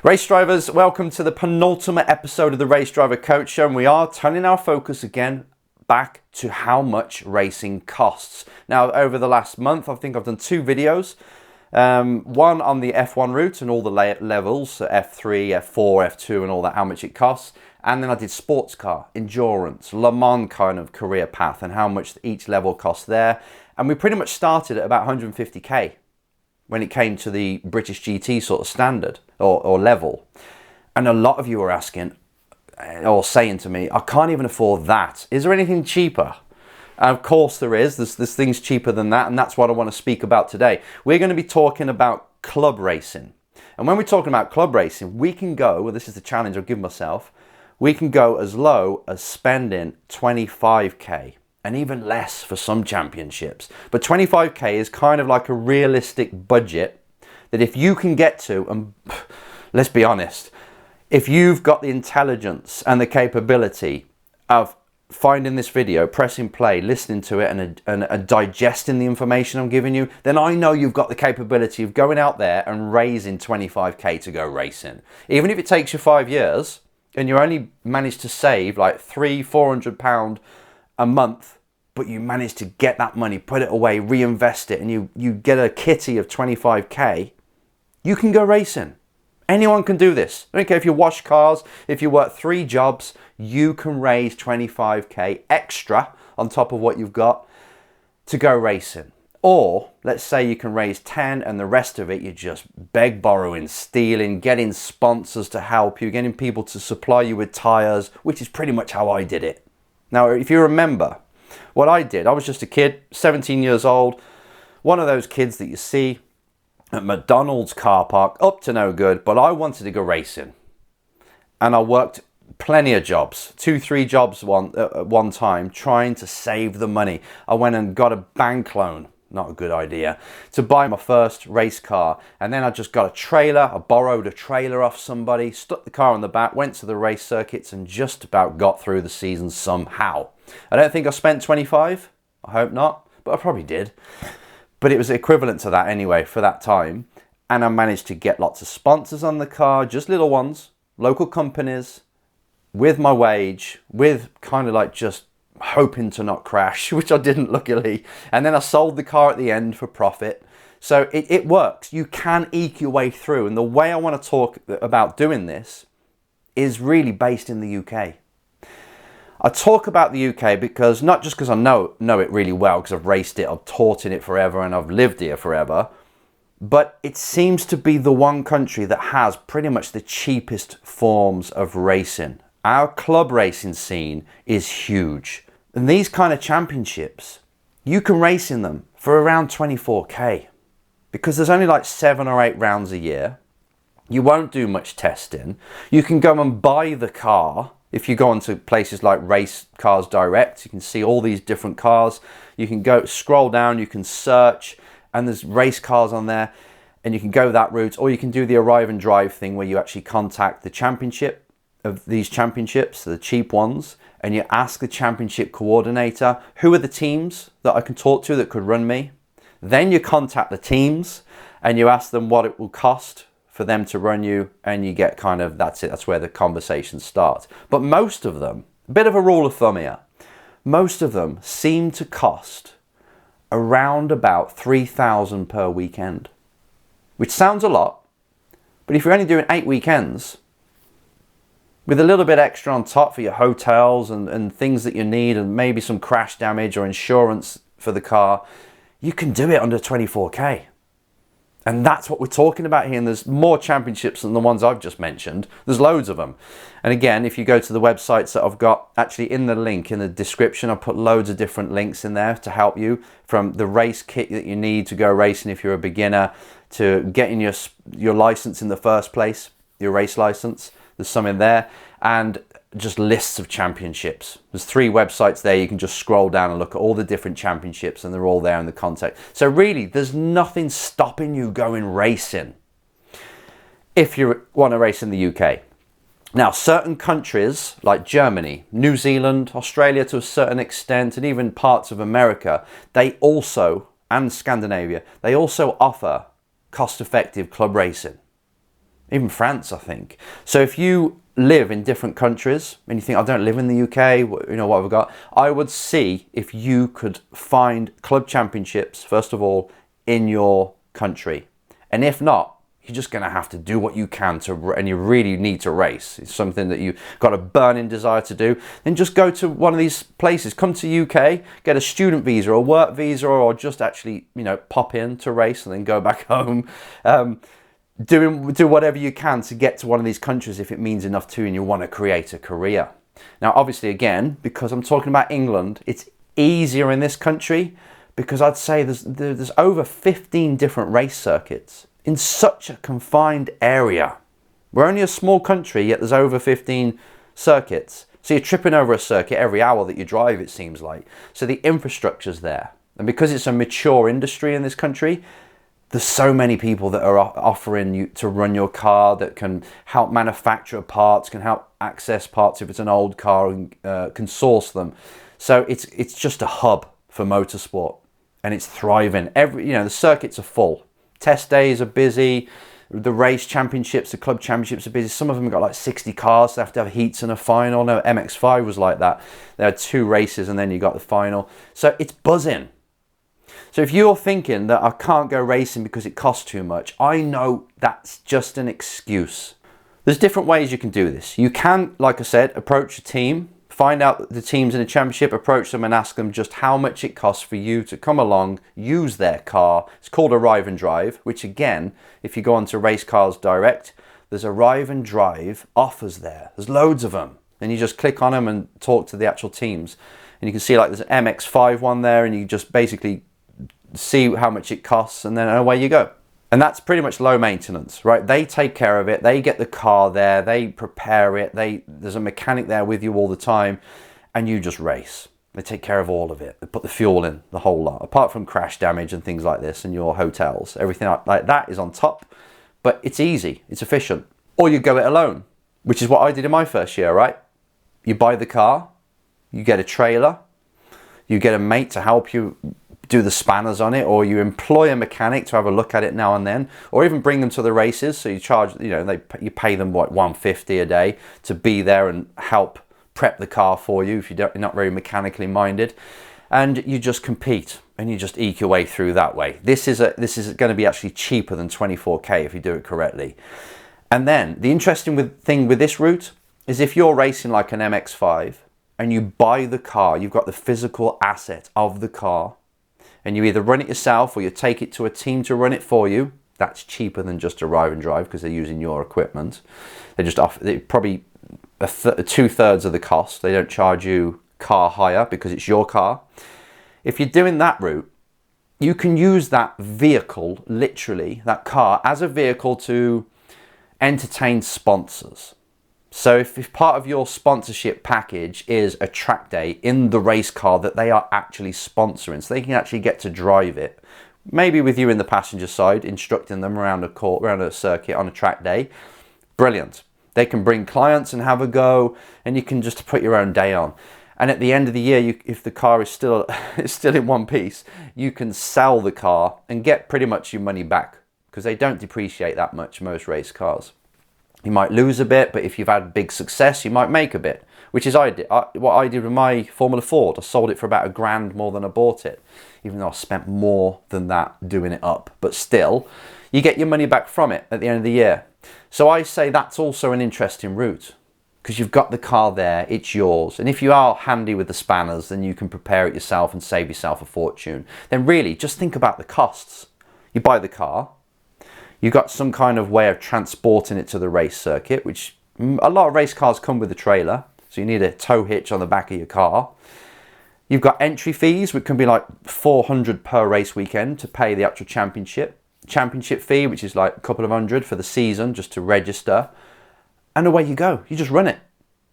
Race drivers, welcome to the penultimate episode of the Race Driver Coach Show, and we are turning our focus again back to how much racing costs. Now, over the last month, I think I've done two videos. One on the F1 route and all the levels, so F3, F4, F2 and all that, how much it costs. And then I did sports car, endurance, Le Mans kind of career path and how much each level costs there. And we pretty much started at about 150k when it came to the British GT sort of standard or level. And a lot of you are asking or saying to me, I can't even afford that. Is there anything cheaper? And of course there is. There's things cheaper than that, and that's what I want to speak about today. We're going to be talking about club racing. And when we're talking about club racing, we can go, well, this is the challenge I've given myself, we can go as low as spending 25k and even less for some championships. But 25k is kind of like a realistic budget that if you can get to, and let's be honest, if you've got the intelligence and the capability of finding this video, pressing play, listening to it and digesting the information I'm giving you, then I know you've got the capability of going out there and raising 25k to go racing. Even if it takes you 5 years and you only manage to save like £300-400 a month, but you manage to get that money, put it away, reinvest it, and you get a kitty of 25k, you can go racing. Anyone can do this. I don't care if you wash cars, if you work 3 jobs, you can raise 25k extra on top of what you've got to go racing. Or let's say you can raise 10 and the rest of it you just beg, borrowing, stealing, getting sponsors to help you, getting people to supply you with tires, which is pretty much how I did it. Now, if you remember what I did, I was just a kid, 17 years old, one of those kids that you see at McDonald's car park, up to no good, but I wanted to go racing. And I worked plenty of jobs, 2-3 jobs at one time, trying to save the money. I went and got a bank loan, not a good idea, to buy my first race car. And then I just got a trailer, I borrowed a trailer off somebody, stuck the car on the back, went to the race circuits and just about got through the season somehow. I don't think I spent 25, I hope not, but I probably did. But it was equivalent to that anyway for that time. And I managed to get lots of sponsors on the car, just little ones, local companies, with my wage, with kind of like just hoping to not crash, which I didn't luckily. And then I sold the car at the end for profit. So it works. You can eke your way through. And the way I want to talk about doing this is really based in the UK. I talk about the UK because, not just because I know it really well, because I've raced it, I've taught in it forever and I've lived here forever, but it seems to be the one country that has pretty much the cheapest forms of racing. Our club racing scene is huge. And these kind of championships, you can race in them for around 24k because there's only like 7 or 8 rounds a year. You won't do much testing. You can go and buy the car. If you go onto places like Race Cars Direct, you can see all these different cars. You can go scroll down, you can search, and there's race cars on there, and you can go that route, or you can do the arrive and drive thing where you actually contact the championship of these championships, the cheap ones, and you ask the championship coordinator, who are the teams that I can talk to that could run me? Then you contact the teams and you ask them what it will cost for them to run you, and you get kind of, that's it, that's where the conversation starts. But most of them, a bit of a rule of thumb here, most of them seem to cost around about 3,000 per weekend, which sounds a lot, but if you're only doing 8 weekends, with a little bit extra on top for your hotels and things that you need, and maybe some crash damage or insurance for the car, you can do it under 24k. And that's what we're talking about here. And there's more championships than the ones I've just mentioned. There's loads of them. And again, if you go to the websites that I've got, actually in the link in the description, I've put loads of different links in there to help you, from the race kit that you need to go racing if you're a beginner, to getting your license in the first place, your race license. There's some in there, and just lists of championships. There's 3 websites there. You can just scroll down and look at all the different championships, and they're all there in the contact. So really, there's nothing stopping you going racing if you want to race in the UK. Now, certain countries like Germany, New Zealand, Australia to a certain extent, and even parts of America, they also, and Scandinavia, they also offer cost-effective club racing. even France, I think. So if you live in different countries and you think, I don't live in the UK, you know, what have I got? I would see if you could find club championships, first of all, in your country. And if not, you're just going to have to do what you can to, and you really need to race. It's something that you've got a burning desire to do. Then just go to one of these places. Come to UK, get a student visa or a work visa, or just actually, you know, pop in to race and then go back home. Do whatever you can to get to one of these countries if it means enough to you and you want to create a career. Now, obviously, again, because I'm talking about England, it's easier in this country because I'd say there's over 15 different race circuits in such a confined area. We're only a small country, yet there's over 15 circuits. So you're tripping over a circuit every hour that you drive, it seems like. So the infrastructure's there. And because it's a mature industry in this country, there's so many people that are offering you to run your car, that can help manufacture parts, can help access parts if it's an old car, and can source them. So it's just a hub for motorsport, and it's thriving. The circuits are full. Test days are busy. The race championships, the club championships are busy. Some of them have got like 60 cars. They have to have heats and a final. No, MX5 was like that. There had 2 races and then you got the final. So it's buzzing. So if you're thinking that I can't go racing because it costs too much, I know that's just an excuse. There's different ways you can do this. You can, like I said, approach a team, find out the teams in a championship, approach them and ask them just how much it costs for you to come along, use their car. It's called Arrive and Drive, which again, if you go onto Race Cars Direct, there's Arrive and Drive offers there. There's loads of them. And you just click on them and talk to the actual teams. And you can see like there's an MX5 one there, and you just basically see how much it costs and then away you go. And that's pretty much low maintenance, right? They take care of it. They get the car there. They prepare it. There's a mechanic there with you all the time, and you just race. They take care of all of it. They put the fuel in, the whole lot. Apart from crash damage and things like this and your hotels, everything like that is on top. But it's easy. It's efficient. Or you go it alone, which is what I did in my first year, right? You buy the car. You get a trailer. You get a mate to help you do the spanners on it, or you employ a mechanic to have a look at it now and then, or even bring them to the races. So you charge, you pay them what, $150 a day to be there and help prep the car for you if you're not very mechanically minded, and you just compete and you just eke your way through that way. This is going to be actually cheaper than 24K if you do it correctly. And then the interesting thing with this route is if you're racing like an MX5 and you buy the car, you've got the physical asset of the car, and you either run it yourself or you take it to a team to run it for you. That's cheaper than just Arrive and Drive because they're using your equipment. They just offer probably 2/3 of the cost. They don't charge you car hire because it's your car. If you're doing that route, you can use that vehicle, literally that car, as a vehicle to entertain sponsors. So if part of your sponsorship package is a track day in the race car that they are actually sponsoring, so they can actually get to drive it, maybe with you in the passenger side, instructing them around a circuit on a track day, brilliant. They can bring clients and have a go, and you can just put your own day on. And at the end of the year, if the car is still in one piece, you can sell the car and get pretty much your money back because they don't depreciate that much, most race cars. You might lose a bit, but if you've had big success, you might make a bit, which is what I did with my Formula Ford. I sold it for about $1,000 more than I bought it, even though I spent more than that doing it up. But still, you get your money back from it at the end of the year. So I say that's also an interesting route because you've got the car there, it's yours. And if you are handy with the spanners, then you can prepare it yourself and save yourself a fortune. Then really, just think about the costs. You buy the car. You've got some kind of way of transporting it to the race circuit, which a lot of race cars come with a trailer. So you need a tow hitch on the back of your car. You've got entry fees, which can be like $400 per race weekend to pay the actual championship fee, which is like a couple of $100 for the season just to register. And away you go. You just run it.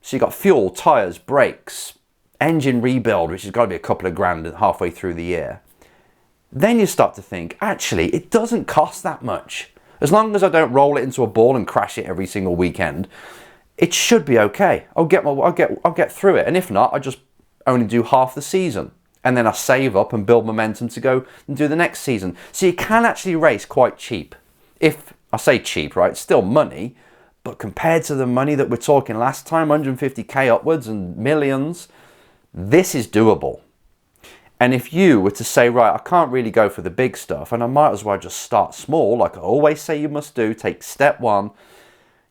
So you've got fuel, tyres, brakes, engine rebuild, which has got to be a couple of $grand halfway through the year. Then you start to think, actually, it doesn't cost that much. As long as I don't roll it into a ball and crash it every single weekend, it should be okay. I'll get through it. And if not, I just only do half the season. And then I save up and build momentum to go and do the next season. So you can actually race quite cheap if I say cheap, right? It's still money, but compared to the money that we're talking last time, 150k upwards and millions, this is doable. And if you were to say, right, I can't really go for the big stuff, and I might as well just start small, like I always say you must do, take step one.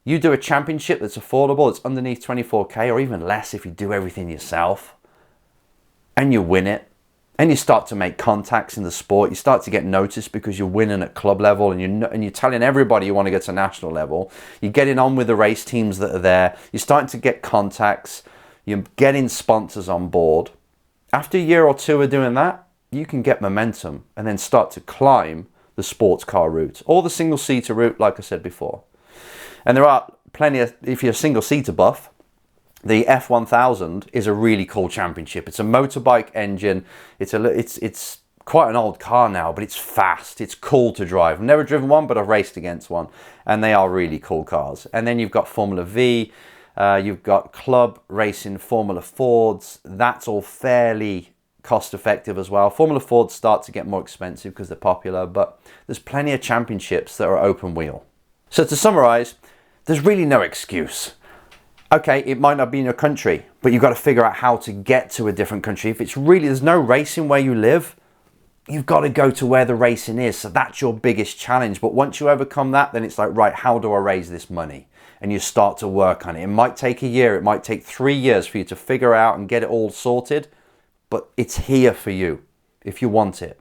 You do a championship that's affordable, it's underneath 24k or even less if you do everything yourself, and you win it, and you start to make contacts in the sport, you start to get noticed because you're winning at club level, and you're telling everybody you want to get to national level, you're getting on with the race teams that are there, you're starting to get contacts, you're getting sponsors on board. After a year or two of doing that, you can get momentum and then start to climb the sports car route or the single-seater route, like I said before. And there are plenty of, if you're a single-seater buff, the F1000 is a really cool championship. It's a motorbike engine. It's quite an old car now, but it's fast. It's cool to drive. I've never driven one, but I've raced against one, and they are really cool cars. And then you've got Formula V. You've got club racing, Formula Fords. That's all fairly cost effective as well. Formula Fords start to get more expensive because they're popular, but there's plenty of championships that are open wheel. So to summarize, there's really no excuse. Okay, it might not be in your country, but you've got to figure out how to get to a different country. If it's really, there's no racing where you live, you've got to go to where the racing is. So that's your biggest challenge. But once you overcome that, then it's like, right, how do I raise this money? And you start to work on it. It might take a year, it might take 3 years for you to figure out and get it all sorted, but it's here for you if you want it.